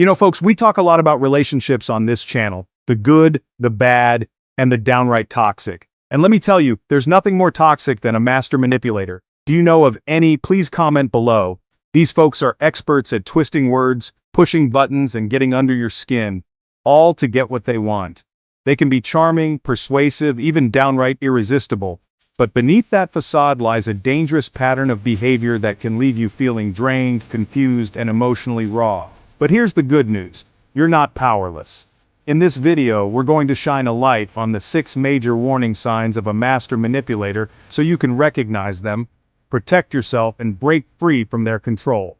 You know, folks, we talk a lot about relationships on this channel, the good, the bad, and the downright toxic. And let me tell you, there's nothing more toxic than a master manipulator. Do you know of any? Please comment below. These folks are experts at twisting words, pushing buttons, and getting under your skin, all to get what they want. They can be charming, persuasive, even downright irresistible. But beneath that facade lies a dangerous pattern of behavior that can leave you feeling drained, confused, and emotionally raw. But here's the good news. You're not powerless. In this video, we're going to shine a light on the 6 major warning signs of a master manipulator so you can recognize them, protect yourself, and break free from their control.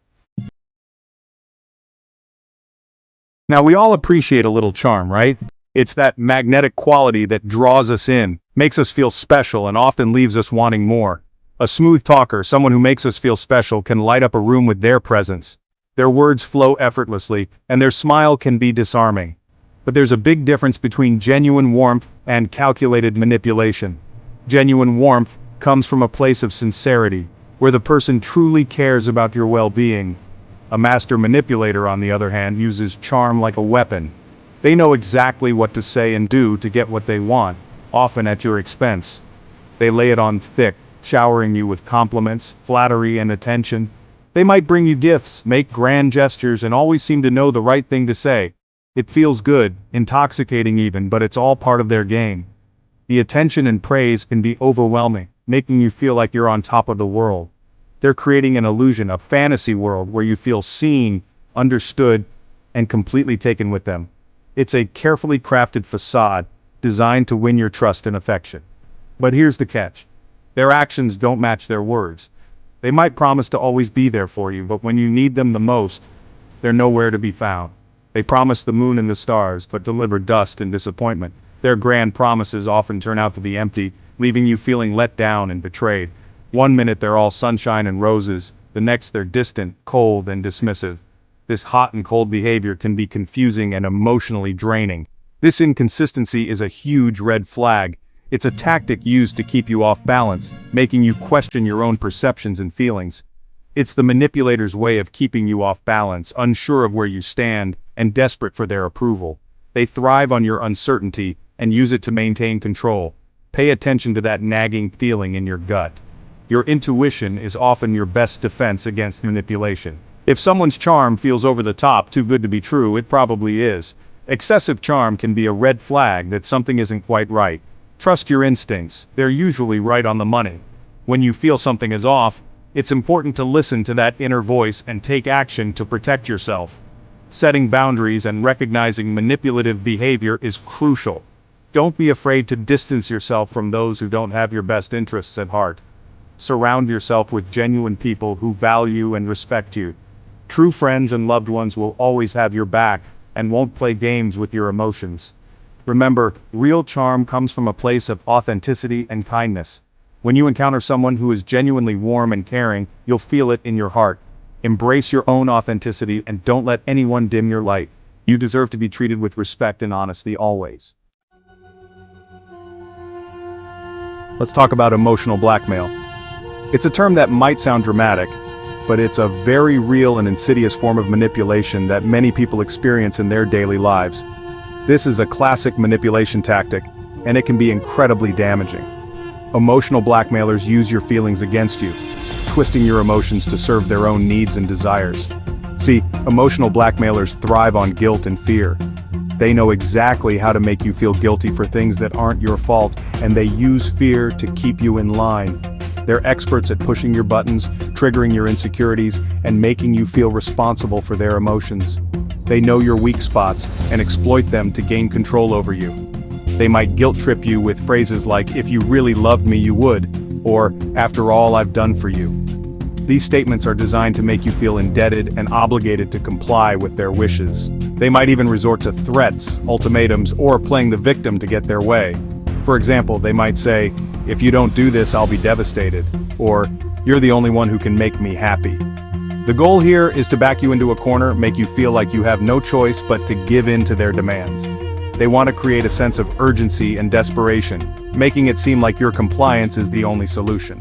Now, we all appreciate a little charm, right? It's that magnetic quality that draws us in, makes us feel special, and often leaves us wanting more. A smooth talker, someone who makes us feel special, can light up a room with their presence. Their words flow effortlessly, and their smile can be disarming. But there's a big difference between genuine warmth and calculated manipulation. Genuine warmth comes from a place of sincerity, where the person truly cares about your well-being. A master manipulator, on the other hand, uses charm like a weapon. They know exactly what to say and do to get what they want, often at your expense. They lay it on thick, showering you with compliments, flattery, and attention. They might bring you gifts, make grand gestures, and always seem to know the right thing to say. It feels good, intoxicating even, but it's all part of their game. The attention and praise can be overwhelming, making you feel like you're on top of the world. They're creating an illusion, a fantasy world where you feel seen, understood, and completely taken with them. It's a carefully crafted facade, designed to win your trust and affection. But here's the catch. Their actions don't match their words. They might promise to always be there for you, but when you need them the most, they're nowhere to be found. They promise the moon and the stars, but deliver dust and disappointment. Their grand promises often turn out to be empty, leaving you feeling let down and betrayed. One minute they're all sunshine and roses, the next they're distant, cold, and dismissive. This hot and cold behavior can be confusing and emotionally draining. This inconsistency is a huge red flag. It's a tactic used to keep you off balance, making you question your own perceptions and feelings. It's the manipulator's way of keeping you off balance, unsure of where you stand, and desperate for their approval. They thrive on your uncertainty and use it to maintain control. Pay attention to that nagging feeling in your gut. Your intuition is often your best defense against manipulation. If someone's charm feels over the top, too good to be true, it probably is. Excessive charm can be a red flag that something isn't quite right. Trust your instincts, they're usually right on the money. When you feel something is off, it's important to listen to that inner voice and take action to protect yourself. Setting boundaries and recognizing manipulative behavior is crucial. Don't be afraid to distance yourself from those who don't have your best interests at heart. Surround yourself with genuine people who value and respect you. True friends and loved ones will always have your back and won't play games with your emotions. Remember, real charm comes from a place of authenticity and kindness. When you encounter someone who is genuinely warm and caring, you'll feel it in your heart. Embrace your own authenticity and don't let anyone dim your light. You deserve to be treated with respect and honesty always. Let's talk about emotional blackmail. It's a term that might sound dramatic, but it's a very real and insidious form of manipulation that many people experience in their daily lives. This is a classic manipulation tactic, and it can be incredibly damaging. Emotional blackmailers use your feelings against you, twisting your emotions to serve their own needs and desires. See, emotional blackmailers thrive on guilt and fear. They know exactly how to make you feel guilty for things that aren't your fault, and they use fear to keep you in line. They're experts at pushing your buttons, triggering your insecurities, and making you feel responsible for their emotions. They know your weak spots and exploit them to gain control over you. They might guilt-trip you with phrases like, "If you really loved me, you would," or "After all I've done for you." These statements are designed to make you feel indebted and obligated to comply with their wishes. They might even resort to threats, ultimatums, or playing the victim to get their way. For example, they might say, "If you don't do this, I'll be devastated," or "You're the only one who can make me happy." The goal here is to back you into a corner, make you feel like you have no choice but to give in to their demands. They want to create a sense of urgency and desperation, making it seem like your compliance is the only solution.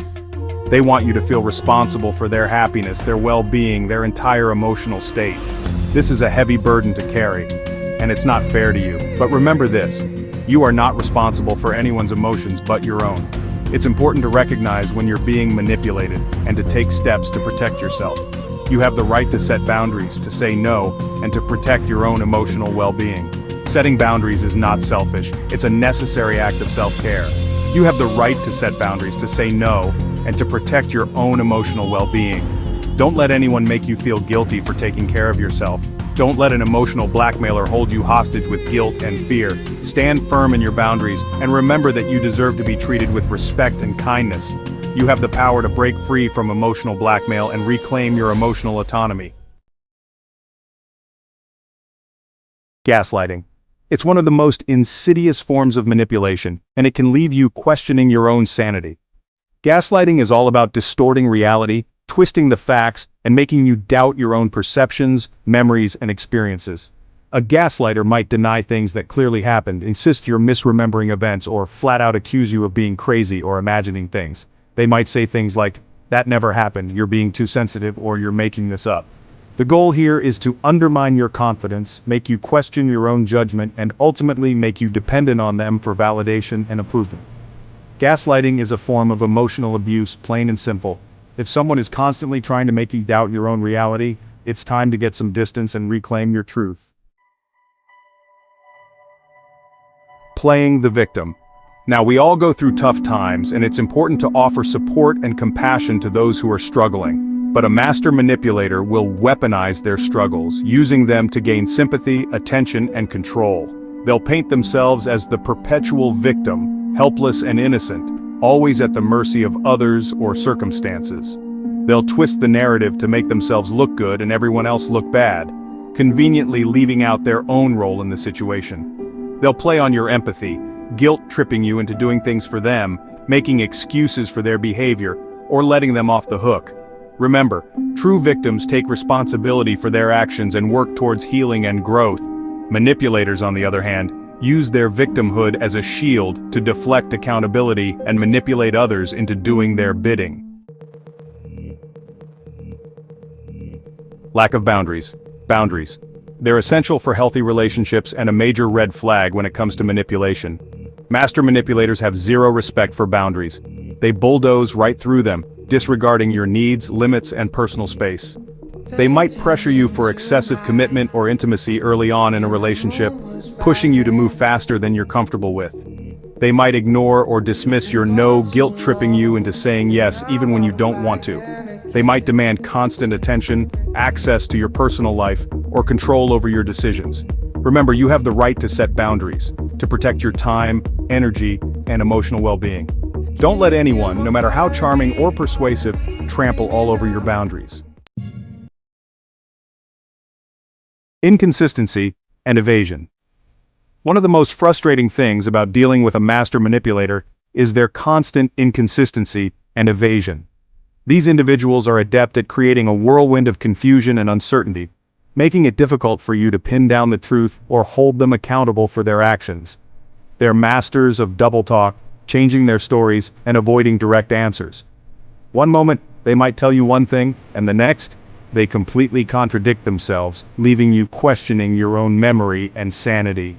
They want you to feel responsible for their happiness, their well-being, their entire emotional state. This is a heavy burden to carry, and it's not fair to you. But remember this, you are not responsible for anyone's emotions but your own. It's important to recognize when you're being manipulated and to take steps to protect yourself. You have the right to set boundaries, to say no, and to protect your own emotional well-being. Setting boundaries is not selfish, it's a necessary act of self-care. You have the right to set boundaries, to say no, and to protect your own emotional well-being. Don't let anyone make you feel guilty for taking care of yourself. Don't let an emotional blackmailer hold you hostage with guilt and fear. Stand firm in your boundaries, and remember that you deserve to be treated with respect and kindness. You have the power to break free from emotional blackmail and reclaim your emotional autonomy. Gaslighting. It's one of the most insidious forms of manipulation, and it can leave you questioning your own sanity. Gaslighting is all about distorting reality, twisting the facts, and making you doubt your own perceptions, memories, and experiences. A gaslighter might deny things that clearly happened, insist you're misremembering events, or flat out accuse you of being crazy or imagining things. They might say things like, "That never happened, you're being too sensitive, or you're making this up." The goal here is to undermine your confidence, make you question your own judgment, and ultimately make you dependent on them for validation and approval. Gaslighting is a form of emotional abuse, plain and simple. If someone is constantly trying to make you doubt your own reality, it's time to get some distance and reclaim your truth. Playing the victim. Now, we all go through tough times, and it's important to offer support and compassion to those who are struggling. But a master manipulator will weaponize their struggles, using them to gain sympathy, attention, and control. They'll paint themselves as the perpetual victim, helpless and innocent, always at the mercy of others or circumstances. They'll twist the narrative to make themselves look good and everyone else look bad, conveniently leaving out their own role in the situation. They'll play on your empathy, guilt-tripping you into doing things for them, making excuses for their behavior, or letting them off the hook. Remember, true victims take responsibility for their actions and work towards healing and growth. Manipulators, on the other hand, use their victimhood as a shield to deflect accountability and manipulate others into doing their bidding. Lack of boundaries. Boundaries. They're essential for healthy relationships and a major red flag when it comes to manipulation. Master manipulators have zero respect for boundaries. They bulldoze right through them, disregarding your needs, limits, and personal space. They might pressure you for excessive commitment or intimacy early on in a relationship, pushing you to move faster than you're comfortable with. They might ignore or dismiss your no, guilt-tripping you into saying yes even when you don't want to. They might demand constant attention, access to your personal life, or control over your decisions. Remember, you have the right to set boundaries, to protect your time, energy, and emotional well-being. Don't let anyone, no matter how charming or persuasive, trample all over your boundaries. Inconsistency and evasion. One of the most frustrating things about dealing with a master manipulator is their constant inconsistency and evasion. These individuals are adept at creating a whirlwind of confusion and uncertainty, making it difficult for you to pin down the truth or hold them accountable for their actions. They're masters of double talk, changing their stories and avoiding direct answers. One moment, they might tell you one thing, and the next, they completely contradict themselves, leaving you questioning your own memory and sanity.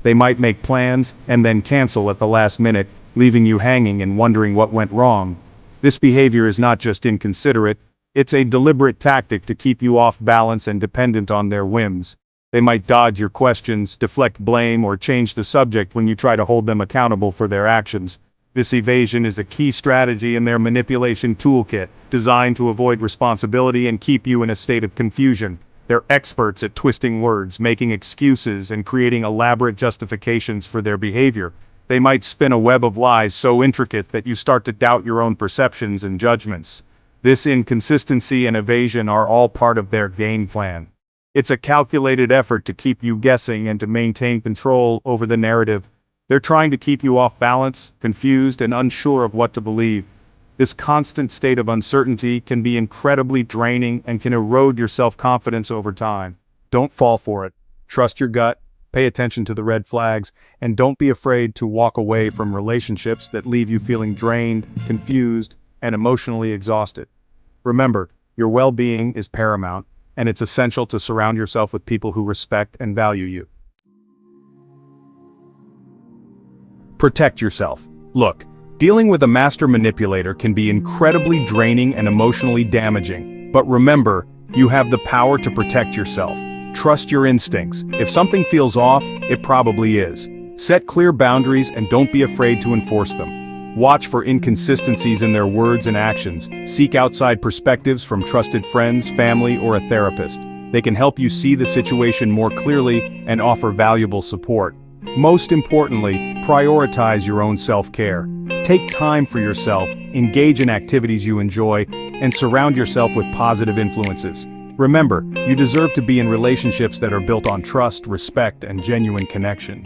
They might make plans and then cancel at the last minute, leaving you hanging and wondering what went wrong. This behavior is not just inconsiderate, it's a deliberate tactic to keep you off balance and dependent on their whims. They might dodge your questions, deflect blame, or change the subject when you try to hold them accountable for their actions. This evasion is a key strategy in their manipulation toolkit, designed to avoid responsibility and keep you in a state of confusion. They're experts at twisting words, making excuses, and creating elaborate justifications for their behavior. They might spin a web of lies so intricate that you start to doubt your own perceptions and judgments. This inconsistency and evasion are all part of their game plan. It's a calculated effort to keep you guessing and to maintain control over the narrative. They're trying to keep you off balance, confused, and unsure of what to believe. This constant state of uncertainty can be incredibly draining and can erode your self-confidence over time. Don't fall for it. Trust your gut, pay attention to the red flags, and don't be afraid to walk away from relationships that leave you feeling drained, confused, and emotionally exhausted. Remember, your well-being is paramount, and it's essential to surround yourself with people who respect and value you. Protect yourself. Look, dealing with a master manipulator can be incredibly draining and emotionally damaging, but remember, you have the power to protect yourself. Trust your instincts. If something feels off, it probably is. Set clear boundaries and don't be afraid to enforce them. Watch for inconsistencies in their words and actions. Seek outside perspectives from trusted friends, family, or a therapist. They can help you see the situation more clearly and offer valuable support. Most importantly, prioritize your own self-care. Take time for yourself, engage in activities you enjoy, and surround yourself with positive influences. Remember, you deserve to be in relationships that are built on trust, respect, and genuine connection.